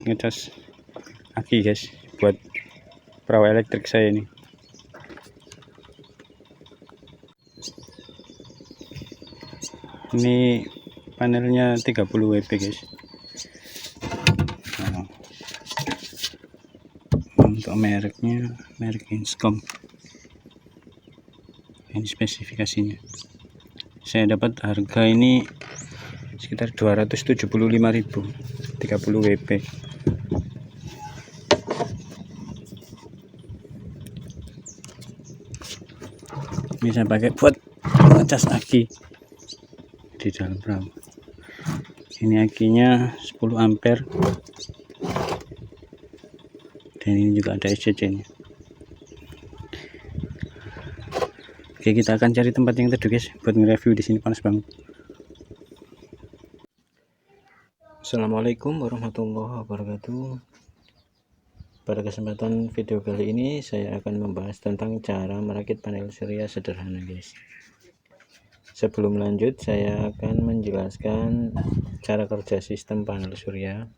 ngecas aki guys buat perahu elektrik saya ini. Ini panelnya 30 WP guys. Nah, untuk mereknya merek Inscom. Ini spesifikasinya. Saya dapat harga ini sekitar 275.000, 30 WP. Ini saya pakai buat ngecas aki di dalam perahu. Ini akinya 10 ampere dan ini juga ada SCC nya. Oke, kita akan cari tempat yang teduh guys buat nge-review. Di sini panas banget. Assalamualaikum warahmatullahi wabarakatuh. Pada kesempatan video kali ini saya akan membahas tentang cara merakit panel surya sederhana guys. Sebelum lanjut, saya akan menjelaskan cara kerja sistem panel surya.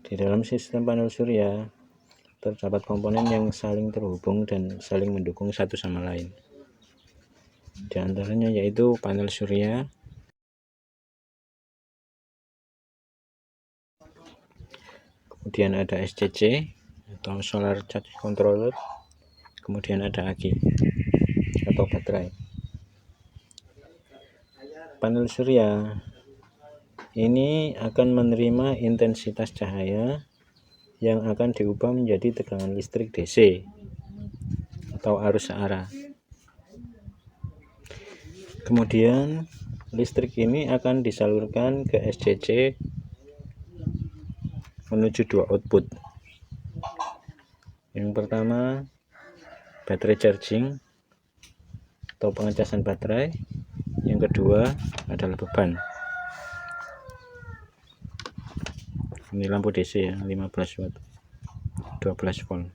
Di dalam sistem panel surya terdapat komponen yang saling terhubung dan saling mendukung satu sama lain. Di antaranya yaitu panel surya, kemudian ada SCC atau solar charge controller, kemudian ada aki atau baterai. Panel surya ini akan menerima intensitas cahaya yang akan diubah menjadi tegangan listrik DC atau arus searah. Kemudian listrik ini akan disalurkan ke SCC menuju dua output. Yang pertama baterai charging atau pengecasan baterai, yang kedua adalah beban. Ini lampu DC ya, 15 watt 12 volt.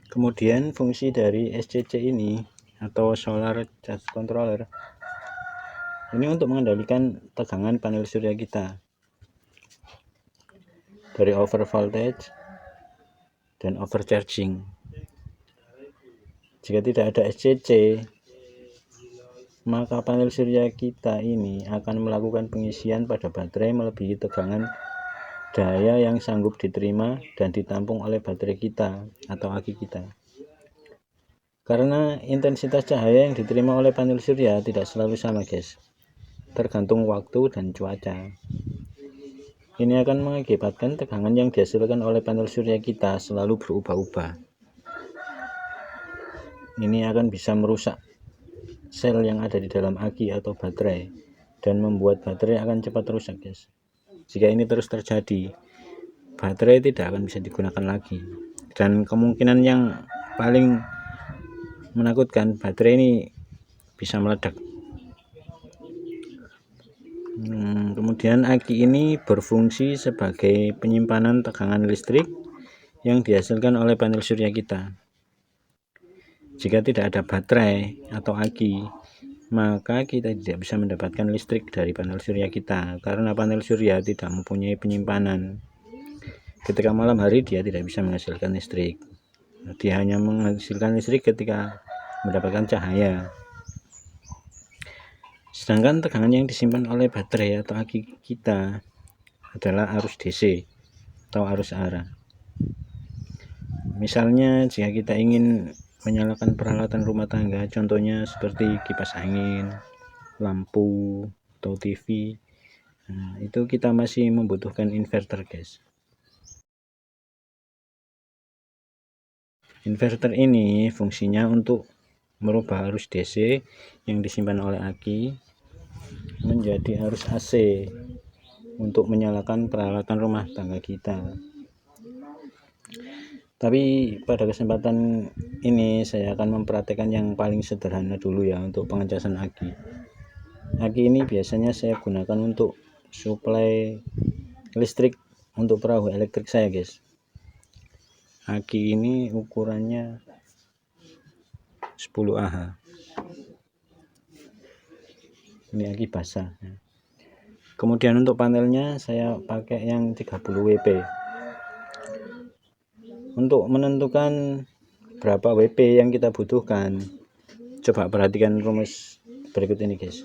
Kemudian fungsi dari SCC ini atau solar charge controller ini untuk mengendalikan tegangan panel surya kita dari over voltage dan overcharging. Jika tidak ada SCC, maka panel surya kita ini akan melakukan pengisian pada baterai melebihi tegangan daya yang sanggup diterima dan ditampung oleh baterai kita atau aki kita. Karena intensitas cahaya yang diterima oleh panel surya tidak selalu sama guys, tergantung waktu dan cuaca. Ini akan mengakibatkan tegangan yang dihasilkan oleh panel surya kita selalu berubah-ubah. Ini akan bisa merusak sel yang ada di dalam aki atau baterai dan membuat baterai akan cepat rusak guys. Jika ini terus terjadi, baterai tidak akan bisa digunakan lagi, dan kemungkinan yang paling menakutkan, baterai ini bisa meledak. Kemudian aki ini berfungsi sebagai penyimpanan tegangan listrik yang dihasilkan oleh panel surya kita. Jika tidak ada baterai atau aki, maka kita tidak bisa mendapatkan listrik dari panel surya kita, karena panel surya tidak mempunyai penyimpanan. Ketika malam hari dia tidak bisa menghasilkan listrik, dia hanya menghasilkan listrik ketika mendapatkan cahaya. Sedangkan tegangan yang disimpan oleh baterai atau aki kita adalah arus DC atau arus arah. Misalnya jika kita ingin menyalakan peralatan rumah tangga, contohnya seperti kipas angin, lampu, atau TV, itu kita masih membutuhkan inverter guys. Inverter ini fungsinya untuk merubah arus DC yang disimpan oleh aki menjadi arus AC untuk menyalakan peralatan rumah tangga kita. Tapi pada kesempatan ini saya akan mempraktekkan yang paling sederhana dulu ya untuk pengecasan aki. Aki ini biasanya saya gunakan untuk suplai listrik untuk perahu elektrik saya guys. Aki ini ukurannya 10 Ah. Ini aki basah. Kemudian untuk panelnya saya pakai yang 30 WP. Untuk menentukan berapa WP yang kita butuhkan, coba perhatikan rumus berikut ini guys.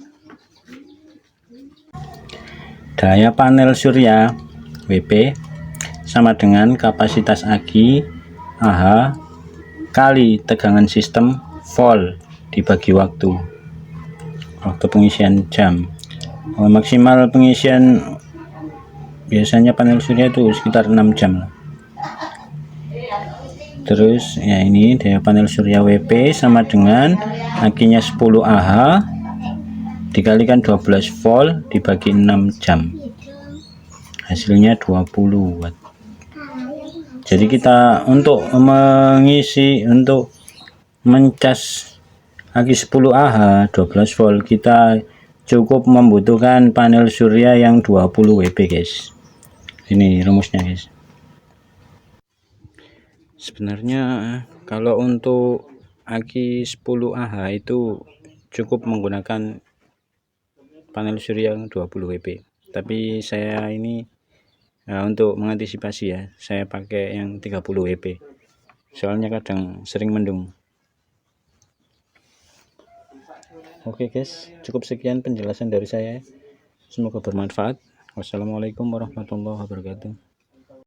Daya panel surya WP sama dengan kapasitas aki Ah kali tegangan sistem volt dibagi waktu pengisian jam. Maksimal pengisian biasanya panel surya itu sekitar 6 jam. Terus ya ini daya panel surya WP sama dengan akinya 10 Ah dikalikan 12 volt dibagi 6 jam, hasilnya 20 watt. Jadi kita untuk mencas aki 10 Ah 12 volt, kita cukup membutuhkan panel surya yang 20 WP guys. Ini rumusnya guys. Sebenarnya kalau untuk aki 10 Ah itu cukup menggunakan panel surya yang 20 WP, tapi saya ini untuk mengantisipasi ya, saya pakai yang 30 WP soalnya kadang sering mendung. Oke guys, cukup sekian penjelasan dari saya, semoga bermanfaat. Wassalamualaikum warahmatullahi wabarakatuh.